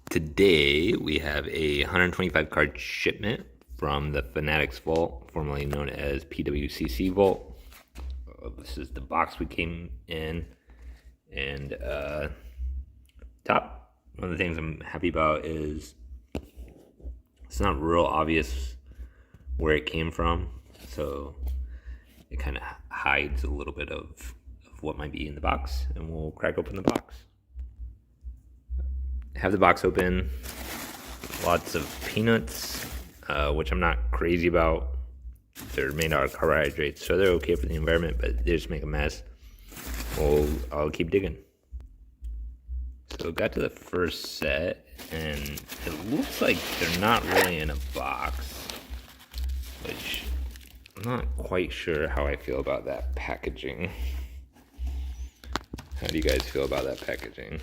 Today we have a 125 card shipment from the Fanatics vault, formerly known as PWCC vault. This is the box we came in, and one of the things I'm happy about is it's not real obvious where it came from, so it kind of hides a little bit of what might be in the box, and we'll crack open the box. Have the box open. Lots of peanuts, which I'm not crazy about. They're made out of carbohydrates, so they're okay for the environment, but they just make a mess. I'll keep digging. So got to the first set, and it looks like they're not really in a box, which I'm not quite sure how I feel about that packaging. How do you guys feel about that packaging?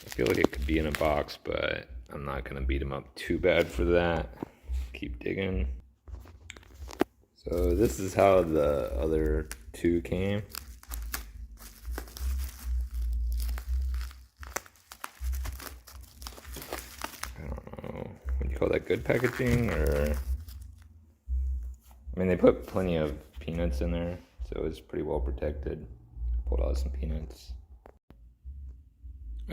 I feel like it could be in a box, but I'm not going to beat them up too bad for that. Keep digging. So this is how the other two came. I don't know. Would you call that good packaging? Or, I mean, they put plenty of peanuts in there, so it's pretty well protected. Pulled out some peanuts.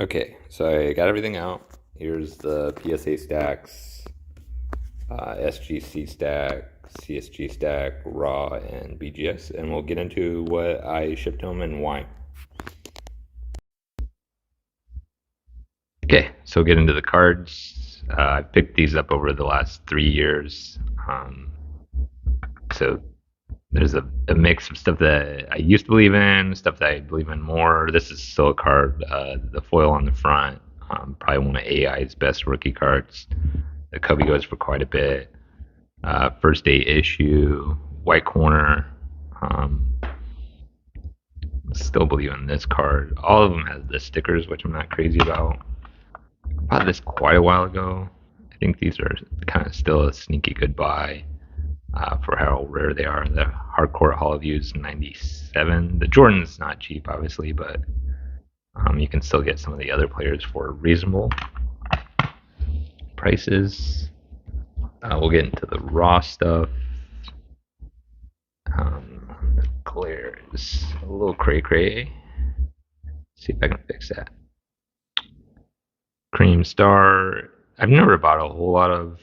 Okay, so I got everything out. Here's the PSA stacks, SGC stack, CSG stack, raw, and BGS, and we'll get into what I shipped home and why. Okay, so get into the cards. I picked these up over the last 3 years. So there's a mix of stuff that I used to believe in, stuff that I believe in more. This is still a card. The foil on the front, probably one of AI's best rookie cards. The cubby goes for quite a bit. First day issue, white corner. Still believe in this card. All of them have the stickers, which I'm not crazy about. I bought this quite a while ago. I think these are kind of still a sneaky good buy. For how rare they are. The hardcore Hall of Views 97. The Jordan's not cheap, obviously, but you can still get some of the other players for reasonable prices. We'll get into the raw stuff. The glare is a little cray-cray. See if I can fix that. Cream Star. I've never bought a whole lot of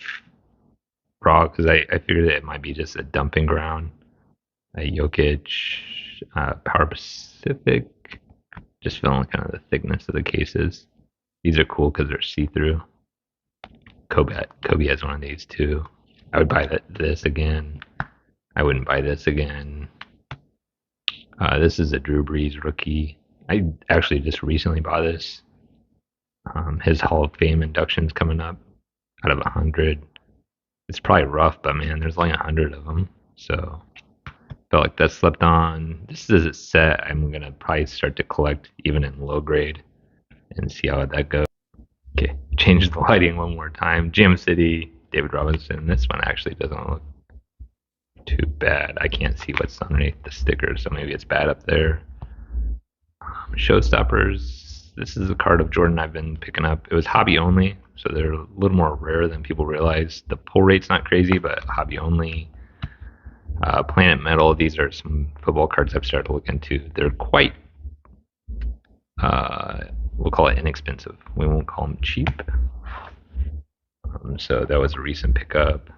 raw because I figured that it might be just a dumping ground. Jokic, Power Pacific, just feeling kind of the thickness of the cases. These are cool because they're see-through. Kobe has one of these too. I would buy this again. I wouldn't buy this again. This is a Drew Brees rookie. I actually just recently bought this. His Hall of Fame induction's coming up out of 100. It's probably rough, but man, there's only 100 of them, so felt like that slept on. This is a set I'm gonna probably start to collect even in low grade and see how that goes. Okay, change the lighting one more time. Jam City, David Robinson. This one actually doesn't look too bad. I can't see what's underneath the sticker, so maybe it's bad up there. Showstoppers. This is a card of Jordan I've been picking up. It was hobby only, so they're a little more rare than people realize. The pull rate's not crazy, but hobby only. Planet Metal. These are some football cards I've started to look into. They're quite, we'll call it inexpensive. We won't call them cheap. So that was a recent pickup.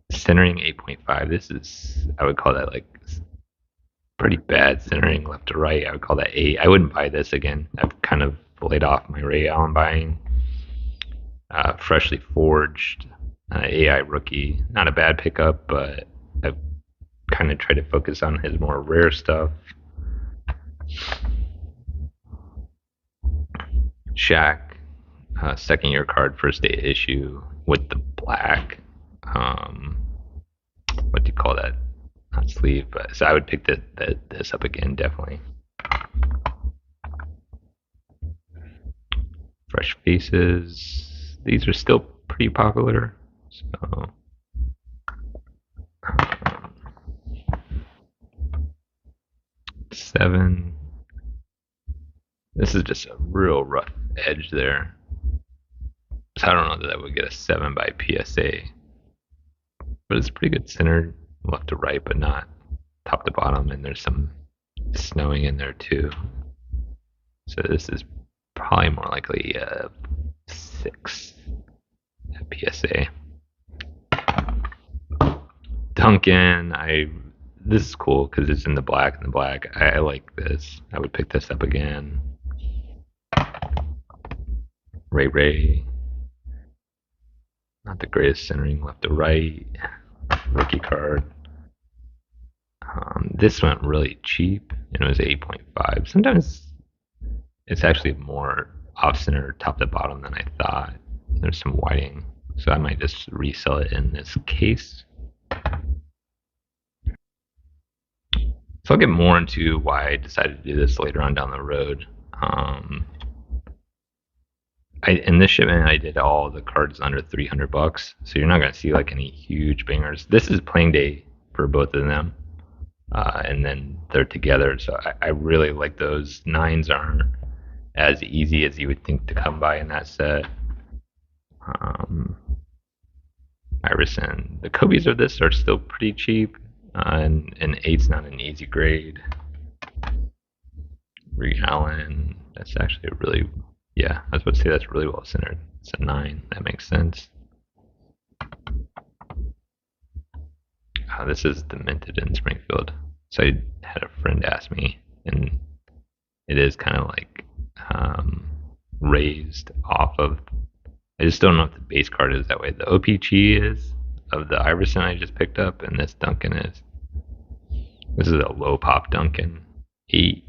Centering 8.5. This is, I would call that like pretty bad centering left to right. I would call that 8. I wouldn't buy this again. I've kind of laid off my Ray Allen buying. Freshly forged AI rookie. Not a bad pickup, but I've kind of tried to focus on his more rare stuff. Shaq, second year card, first day issue with the black. What do you call that? Not sleeve, but so I would pick this up again, definitely. Fresh faces. These are still pretty popular. So 7. This is just a real rough edge there. So I don't know that I would get a 7 by PSA, but it's pretty good centered left to right, but not top to bottom. And there's some snowing in there too. So this is probably more likely a 6 at PSA. Duncan, this is cool because it's in the black and the black. I like this. I would pick this up again. Ray. Not the greatest centering left to right. Rookie card. This went really cheap and it was 8.5. Sometimes it's actually more off center top to bottom than I thought. There's some whiting, so I might just resell it in this case. So I'll get more into why I decided to do this later on down the road. In this shipment, I did all the cards under $300, so you're not going to see like any huge bangers. This is playing day for both of them, and then they're together. So I really like those. 9s aren't as easy as you would think to come by in that set. Iverson, the Kobe's of this are still pretty cheap, and 8's not an easy grade. Ray Allen, that's actually a really, yeah, I was about to say that's really well centered. It's a 9, that makes sense. This is the minted in Springfield. So I had a friend ask me, and it is kind of like raised off of, I just don't know if the base card is that way. The OPG is of the Iverson I just picked up, and this Duncan is. This is a low pop Duncan. 8.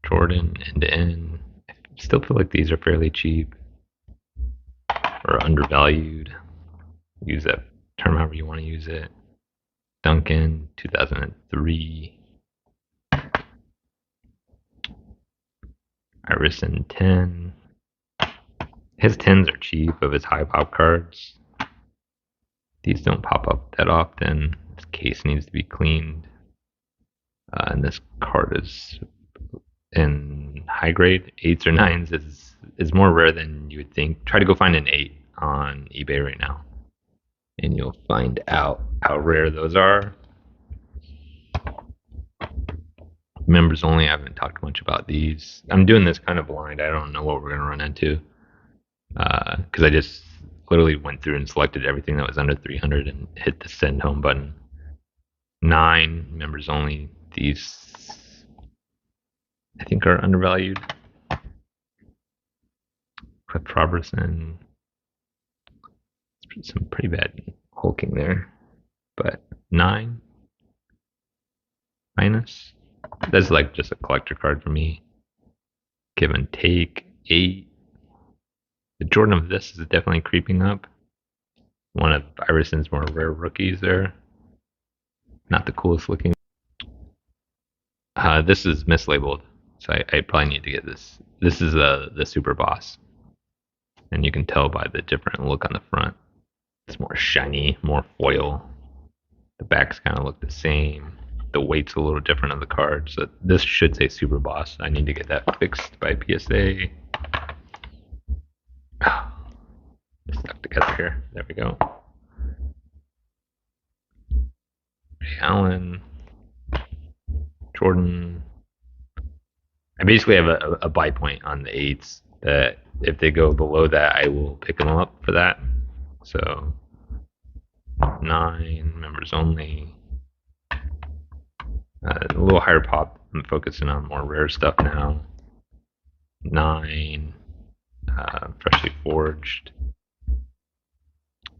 Jordan end to end. I still feel like these are fairly cheap or undervalued. Use that term however you want to use it. Duncan, 2003. Iverson, 10. His 10s are cheap of his high pop cards. These don't pop up that often. This case needs to be cleaned. And this card is in high grade. 8s or 9s is more rare than you would think. Try to go find an 8 on eBay right now, and you'll find out how rare those are. Members only. I haven't talked much about these. I'm doing this kind of blind. I don't know what we're gonna run into because I just literally went through and selected everything that was under 300 and hit the send home button. 9 members only. These I think are undervalued. Cliff Robertson. Some pretty bad hulking there, but 9 minus. That's like just a collector card for me. Give and take. 8. The Jordan of this is definitely creeping up. One of Iverson's more rare rookies there. Not the coolest looking. This is mislabeled, so I probably need to get this. This is the Super Boss, and you can tell by the different look on the front. It's more shiny, more foil. The backs kind of look the same. The weight's a little different of the card, so this should say Super Boss. I need to get that fixed by PSA. Stuck together here. There we go. Ray Allen, Jordan. I basically have a buy point on the 8s that if they go below that, I will pick them up for that. So 9 members only. A little higher pop. I'm focusing on more rare stuff now. 9, freshly forged.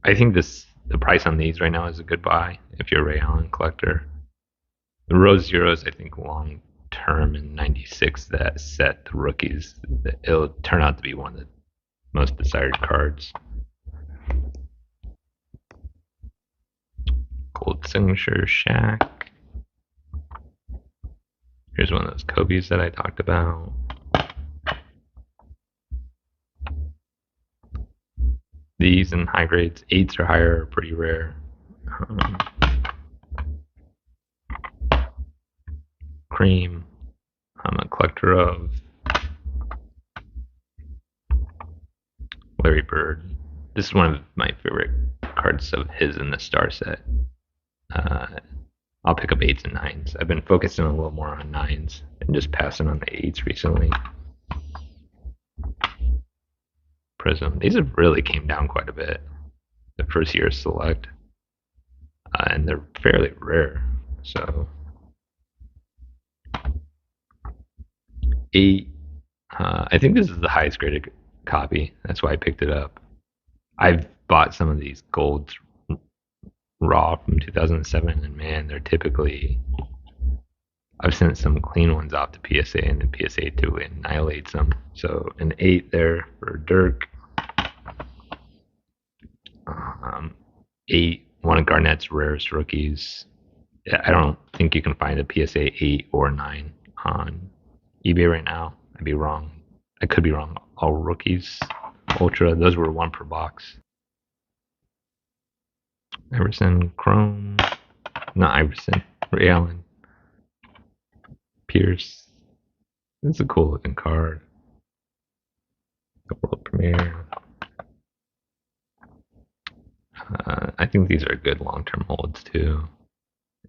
I think the price on these right now is a good buy if you're a Ray Allen collector. The Rose Zeros, I think long term in 96, that set, the rookies, it'll turn out to be one of the most desired cards. Gold signature Shaq. Here's one of those Kobe's that I talked about. These in high grades, 8s or higher are pretty rare. Cream. collector of Larry Bird. This is one of my favorite cards of his in the star set. I'll pick up 8s and 9s. I've been focusing a little more on 9s and just passing on the 8s recently. Prism. These have really came down quite a bit. The first year select. And they're fairly rare. So 8. I think this is the highest graded copy. That's why I picked it up. I've bought some of these golds raw from 2007, and man, they're typically. I've sent some clean ones off to PSA, and the PSA typically annihilates them. So an 8 there for Dirk. 8, one of Garnett's rarest rookies. I don't think you can find a PSA 8 or 9 on eBay right now. I'd be wrong. I could be wrong. All rookies, Ultra, those were 1 per box. Iverson, Chrome, not Iverson, Ray Allen, Pierce. This is a cool looking card. The world premiere. I think these are good long-term holds too,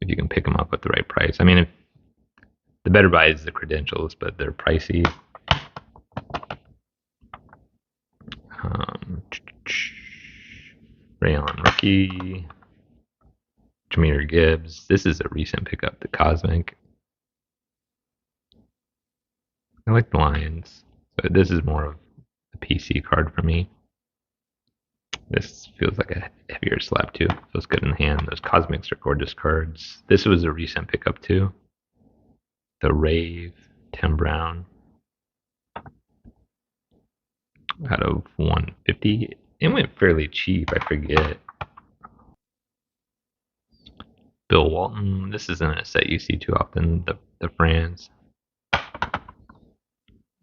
if you can pick them up at the right price. I mean, if the better buy is the credentials, but they're pricey. Ray Allen rookie. Jameer Gibbs. This is a recent pickup, the Cosmic. I like the Lions, but this is more of a PC card for me. This feels like a heavier slab too. Feels good in the hand. Those Cosmics are gorgeous cards. This was a recent pickup too. The Rave, Tim Brown. Out of 150. It went fairly cheap, I forget. Bill Walton. This isn't a set you see too often. The Franz.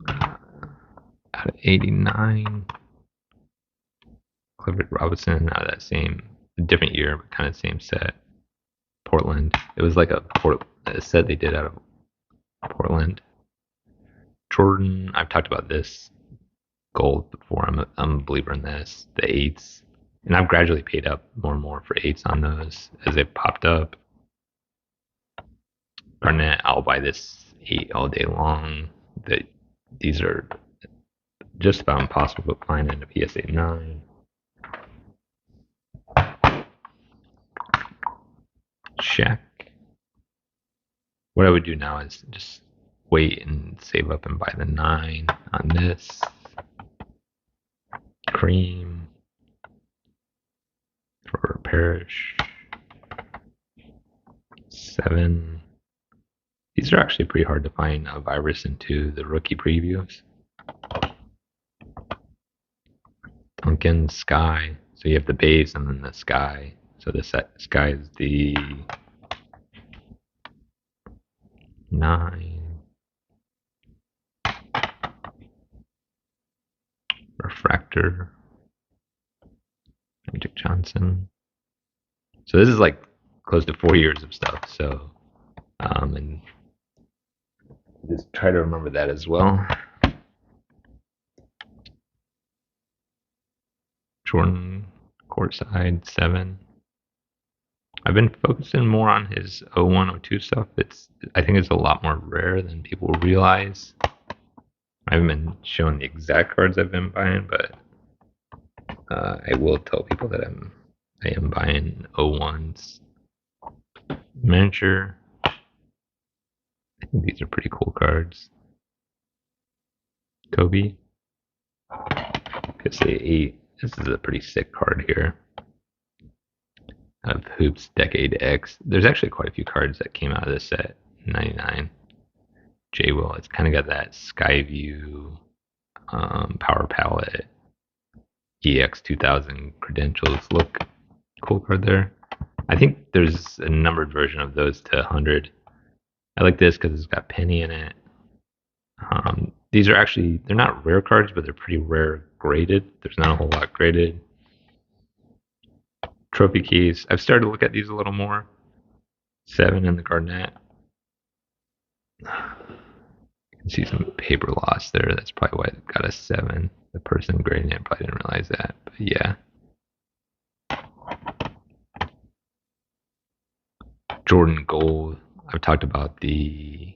Out of 89. Clifford Robinson out of that same, different year, but kind of same set. Portland. It was like a set they did out of Portland. Jordan. I've talked about this gold before. I'm a believer in this. The 8s. And I've gradually paid up more and more for 8s on those as they've popped up. Garnett, I'll buy this 8 all day long. These are just about impossible to find in a PSA 9. Shaq. What I would do now is just wait and save up and buy the 9 on this. Cream for Parrish. 7. These are actually pretty hard to find of Iverson too, the rookie previews. Duncan, Sky. So you have the base and then the Sky. So the Sky is the 9. Refractor. Magic Johnson. So this is like close to 4 years of stuff. So, and just try to remember that as well. Jordan, courtside 7. I've been focusing more on his 01, 02 stuff. I think it's a lot more rare than people realize. I haven't been showing the exact cards I've been buying, but I will tell people that I am buying 01s. Miniature. I think these are pretty cool cards. Kobe. PSA 8. This is a pretty sick card here. Of Hoops Decade X. There's actually quite a few cards that came out of this set. 99. J-Will. It's kind of got that Skyview Power Palette EX 2000 credentials look. Cool card there. I think there's a numbered version of those to 100. I like this because it's got Penny in it. These are actually, they're not rare cards, but they're pretty rare graded. There's not a whole lot graded. Trophy case. I've started to look at these a little more. 7 in the Garnett. You can See some paper loss there. That's probably why it got a 7. The person grading it probably didn't realize that. But yeah. Jordan Gold. I've talked about the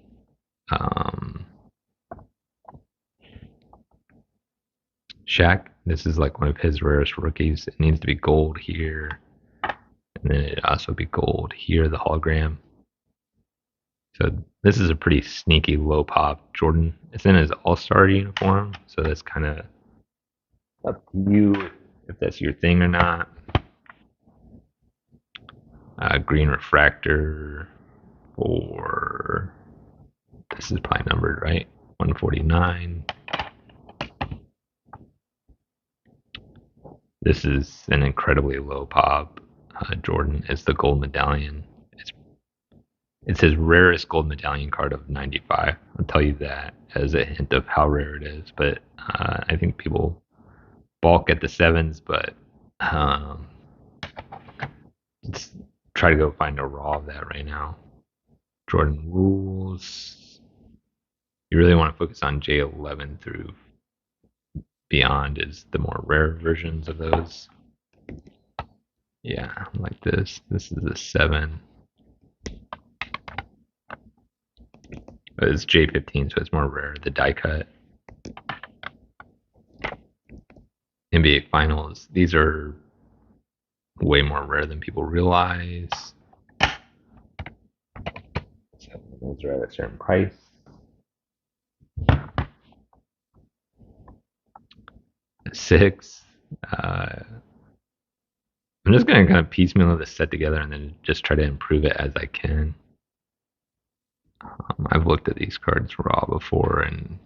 Shaq. This is like one of his rarest rookies. It needs to be gold here. And then it'd also be gold here, the hologram. So this is a pretty sneaky low pop Jordan. It's in his all-star uniform, so that's kind of up to you if that's your thing or not. Green refractor for, this is probably numbered, right? 149. This is an incredibly low pop Jordan. It's the gold medallion. It's his rarest gold medallion card of 95. I'll tell you that as a hint of how rare it is. But I think people balk at the 7s, but let's try to go find a raw of that right now. Jordan rules. You really want to focus on J11 through beyond is the more rare versions of those. Yeah, like this. This is a 7. But it's J15, so it's more rare. The die cut. NBA Finals. These are way more rare than people realize. So those are at a certain price. A 6. I'm just going to kind of piecemeal this set together and then just try to improve it as I can. I've looked at these cards raw before, and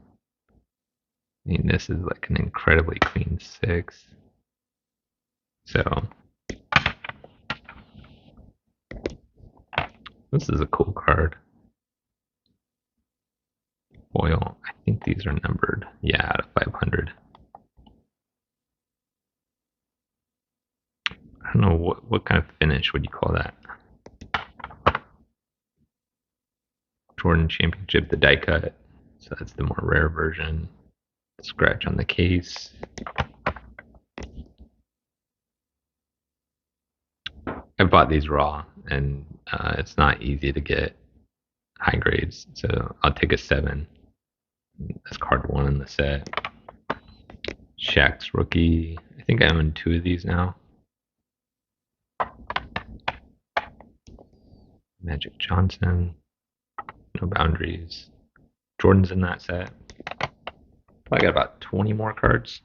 I mean, this is like an incredibly clean 6. So this is a cool card. Foil. I think these are numbered. Yeah, out of 500. I don't know what kind of finish would you call that. Jordan Championship, the die cut. So that's the more rare version. Scratch on the case. I bought these raw, and it's not easy to get high grades. So I'll take a 7. That's card 1 in the set. Shaq's rookie. I think I own 2 of these now. Magic Johnson. No boundaries. Jordan's in that set. I got about 20 more cards.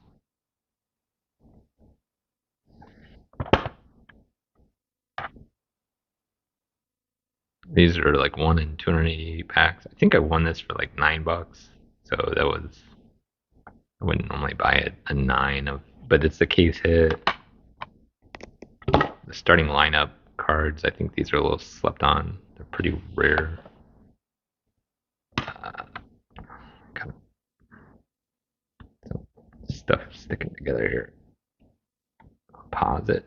These are like 1 in 288 packs. I think I won this for like $9. So that was, I wouldn't normally buy it a 9 of, but it's the case hit. The starting lineup cards, I think these are a little slept on. They're pretty rare. Kind of stuff sticking together here. I'll pause it.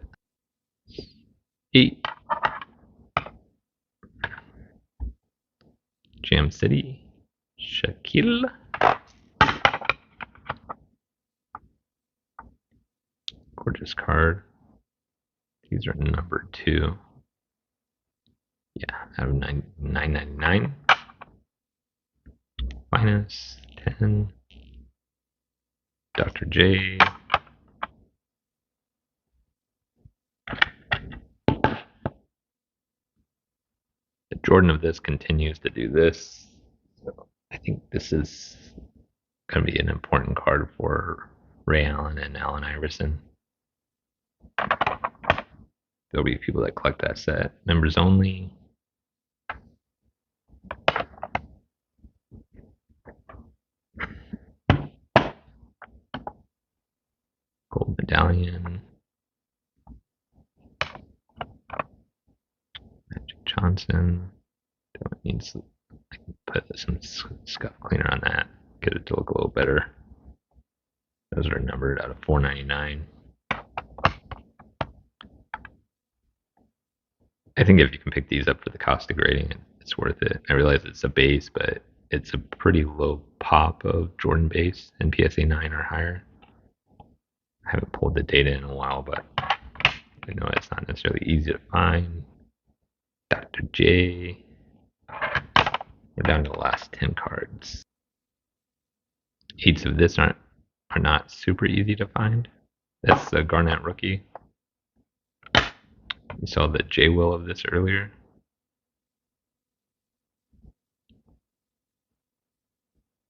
8. Jam City. Shaquille. Gorgeous card. These are numbered 2. Yeah, out of 9.99. Minus 10. Dr. J. The Jordan of this continues to do this. So I think this is going to be an important card for Ray Allen and Allen Iverson. There'll be people that collect that set. Members only. Gold medallion. Magic Johnson. Don't need some, I can put some scuff cleaner on that. Get it to look a little better. Those are numbered out of 499. I think if you can pick these up for the cost of grading, it's worth it. I realize it's a base, but it's a pretty low pop of Jordan base and PSA 9 or higher. I haven't pulled the data in a while, but I know it's not necessarily easy to find. Dr. J. We're down to the last 10 cards. 8s of this are not super easy to find. That's the Garnett rookie. You saw the J will of this earlier.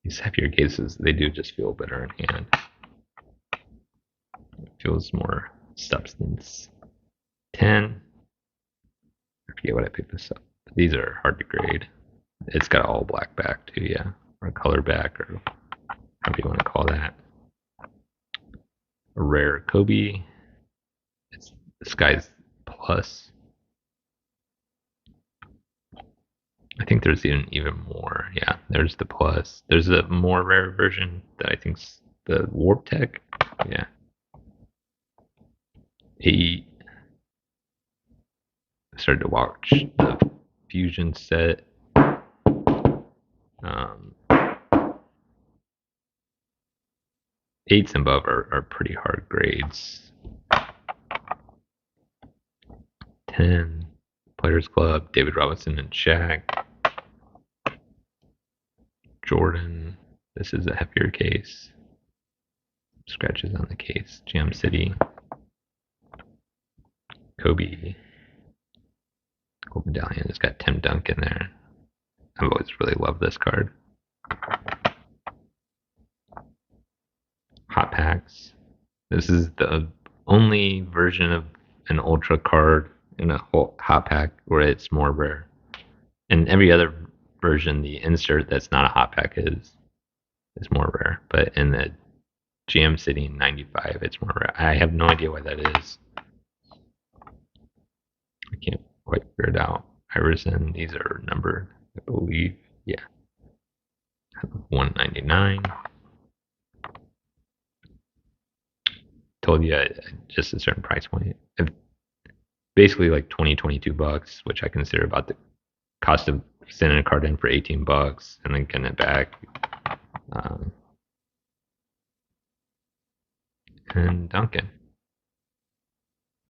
These heavier cases, they do just feel better in hand. It feels more substance. 10. I forget what I picked this up. These are hard to grade. It's got all black back too, yeah. Or color back, or however you want to call that. A rare Kobe. It's this guy's plus. I think there's even more. Yeah, there's the plus. There's a more rare version that I think's the Warp Tech. Yeah. 8. I started to watch the Fusion set. 8s and above are pretty hard grades. 10. Players Club, David Robinson and Shaq. Jordan. This is a heavier case. Scratches on the case. Jam City. Kobe. Gold medallion. It's got Tim Duncan there. I've always really loved this card. Hot packs. This is the only version of an ultra card in a whole hot pack where it's more rare. In every other version, the insert that's not a hot pack is more rare. But in the Jam City 95, it's more rare. I have no idea why that is. I can't quite figure it out. Iverson, these are numbered, I believe. Yeah. 199. Told you just a certain price point. Basically like 22 bucks, which I consider about the cost of sending a card in for 18 bucks and then getting it back. And Duncan.